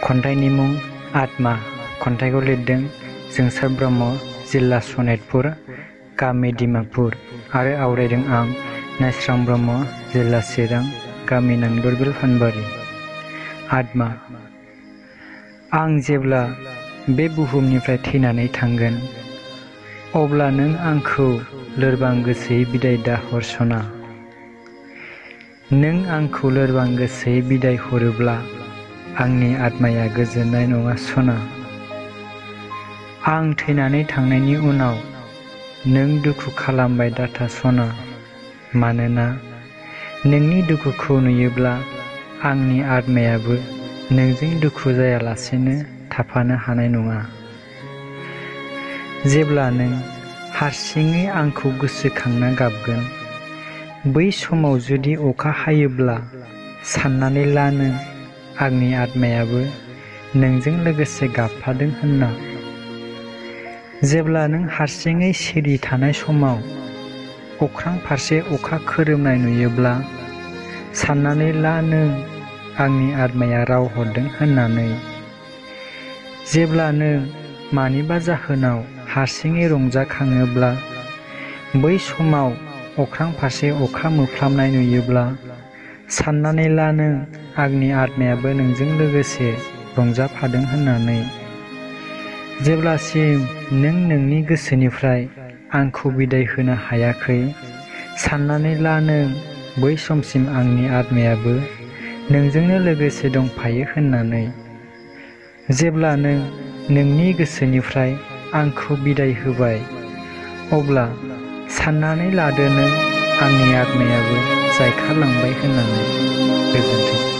खन्थाइनि मुं आत्मा। खन्थाइखौ लिरदों जोंसार ब्रह्म, जिल्ला सनितपुर, गामि डिमापुर आरो आवरायदों आं नायस्रां ब्रह्म, जिल्ला चिरां, गामि नांदरबिल फानबारि। आत्मा। आं जेब्ला बे बुहुमनिफ्राय थैनानै थांगोन, अब्ला नों आंखौ लोरबां गोसोयै बिदाय दाहर सना। नों आंखौ लोरबां गोसोयै बिदाय हरोब्ला आंनि आत्माया गोजोननाय नङा सना। आं थैनानै थांनायनि उनाव नों दुखु खालामबाय दाथा सना, मानोना नोंनि दुखुखौ नुयोब्ला आंनि आत्मायाबो नोंजों दुखु जायालासेनो थाफानो हानाय नङा। जेब्ला नों हारसिङै आंखौ गोसोखांना गाबगोन, बै समाव जुदि अखा हायोब्ला साननानै ला नों आंनि आत्मायाबो नोंजों लोगोसे गाबफादों होनना। जेब्ला नों हारसिङै सिरि थानाय समाव अख्रां फारसे अखा खोरोमनाय नुयोब्ला साननानै ला नों आंनि आत्माया राव हरदों होननानै। जेब्ला नों मानिबा जाहोनाव हारसिङै रंजाखाङोब्ला बै समाव अख्रां फारसे अखा मोफ्लामनाय नुयोब्ला साननानै ला नों आंनि आत्मायाबो नोंजों लोगोसे रंजाफादों होननानै। जेब्लासिम नों नोंनि गोसोनिफ्राय आंखौ बिदाय होनो हायाखै, साननानै ला नों बै समसिम आंनि आत्मायाबो नोंजोंनो लोगोसे दंफायो होननानै। जेब्ला नों नोंनि गोसोनिफ्राय आंखौ बिदाय होबाय, अब्ला साननानै लादो नों आंनि आत्मायाबो जायखारलांबाय होननानै। गोजोन्थों।